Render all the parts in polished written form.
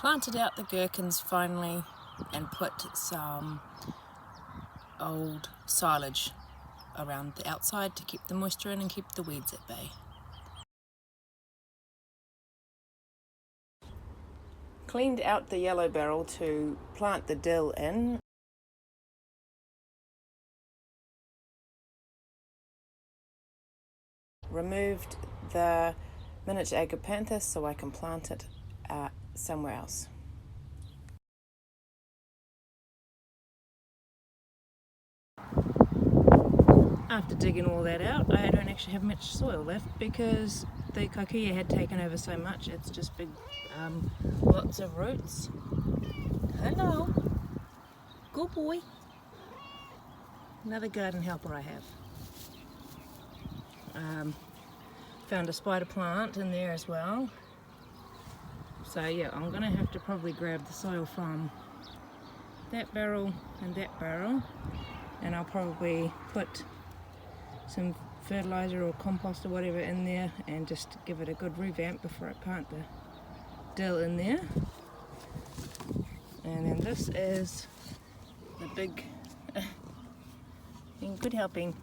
planted out the gherkins finally and put some old silage around the outside to keep the moisture in and keep the weeds at bay. Cleaned out the yellow barrel to plant the dill in. Removed the miniature agapanthus so I can plant it somewhere else. After digging all that out, I don't actually have much soil left because the kikuyu had taken over so much. It's just big, lots of roots. Hello, good boy. Another garden helper I have. Found a spider plant in there as well. So yeah, I'm going to have to probably grab the soil from that barrel and that barrel, and I'll probably put some fertilizer or compost or whatever in there and just give it a good revamp before I plant the dill in there. And then this is the big, in good helping,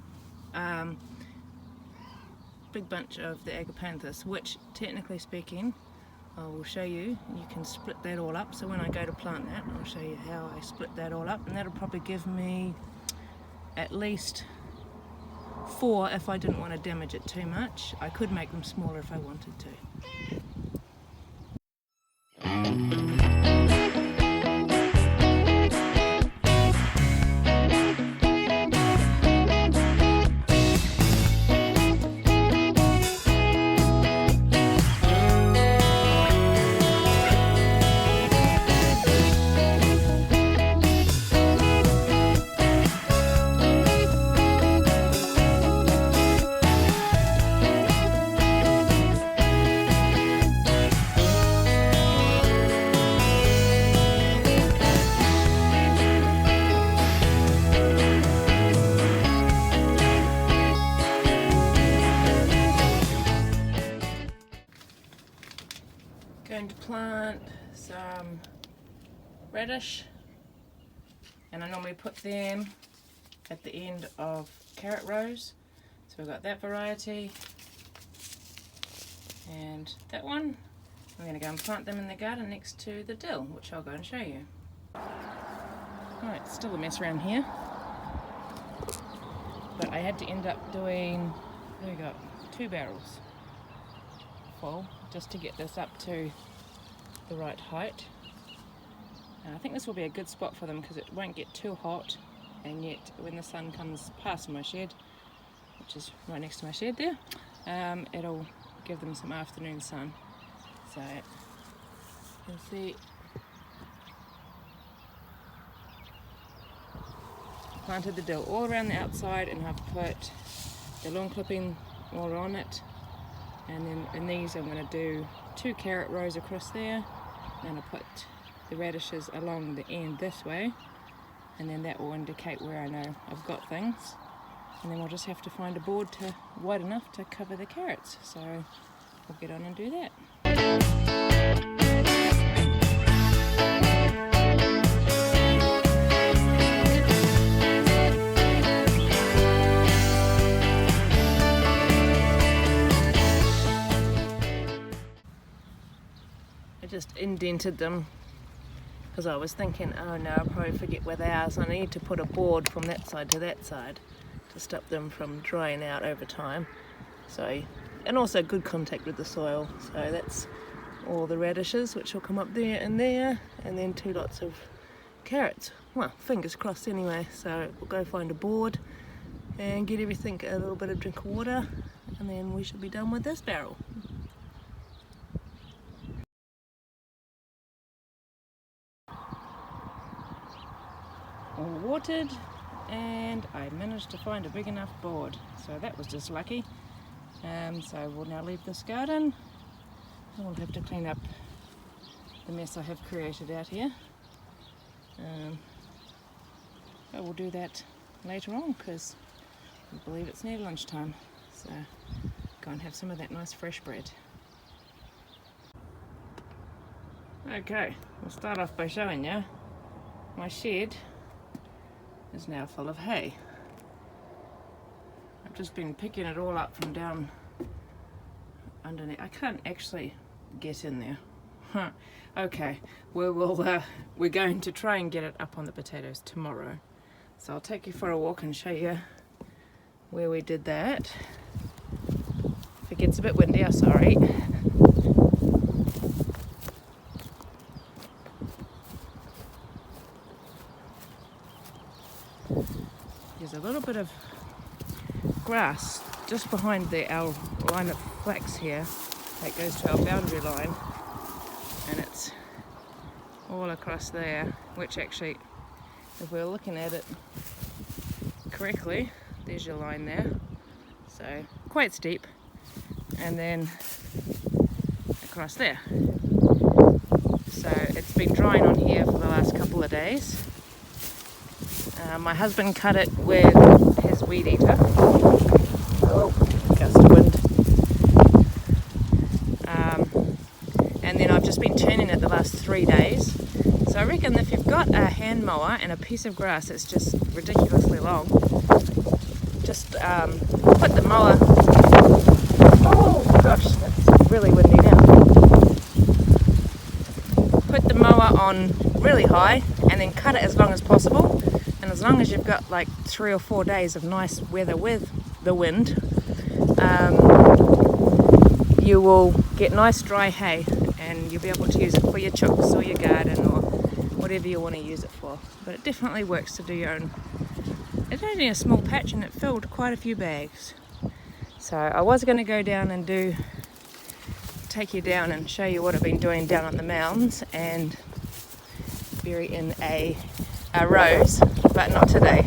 big bunch of the agapanthus, which technically speaking, I will show you, you can split that all up. So when I go to plant that, I'll show you how I split that all up, and that'll probably give me at least 4 if I didn't want to damage it too much. I could make them smaller if I wanted to. Going to plant some radish, and I normally put them at the end of carrot rows. So we've got that variety and that one. I'm going to go and plant them in the garden next to the dill, which I'll go and show you. Alright, still a mess around here, but I had to end up doing, there we go, 2 barrels full just to get this up to the right height. And I think this will be a good spot for them because it won't get too hot, and yet when the sun comes past my shed, which is right next to my shed there, it'll give them some afternoon sun. So you can see planted the dill all around the outside, and I've put the lawn clipping all on it. And then in these I'm going to do 2 carrot rows across there, and I'll put the radishes along the end this way, and then that will indicate where I know I've got things. And then we'll just have to find a board wide enough to cover the carrots. So we'll get on and do that. Just indented them because I was thinking, oh no, I'll probably forget where they are, so I need to put a board from that side to that side to stop them from drying out over time. So, and also good contact with the soil. So that's all the radishes, which will come up there, and then 2 lots of carrots. Well, fingers crossed anyway. So we'll go find a board and get everything a little bit of drink of water, and then we should be done with this barrel. All watered, and I managed to find a big enough board, so that was just lucky. So we'll now leave this garden, and we'll have to clean up the mess I have created out here. But we'll do that later on because I believe it's near lunchtime, so go and have some of that nice fresh bread. Okay, we'll start off by showing you my shed is now full of hay. I've just been picking it all up from down underneath. I can't actually get in there. Huh. Okay, we're going to try and get it up on the potatoes tomorrow. So I'll take you for a walk and show you where we did that. If it gets a bit windy, I'm sorry. There's a little bit of grass just behind our line of flax here that goes to our boundary line, and it's all across there, which actually, if we're looking at it correctly, there's your line there, so quite steep, and then across there. So it's been drying on here for the last couple of days. My husband cut it with his weed eater. Oh, gust of wind. And then I've just been turning it the last 3 days. So I reckon if you've got a hand mower and a piece of grass that's just ridiculously long, just put the mower... Oh gosh, that's really windy now. Put the mower on really high and then cut it as long as possible. And as long as you've got like 3 or 4 days of nice weather with the wind, you will get nice dry hay, and you'll be able to use it for your chooks or your garden or whatever you want to use it for. But it definitely works to do your own. It's only a small patch and it filled quite a few bags. So I was going to go down and take you down and show you what I've been doing down on the mounds and bury in a rose, but not today.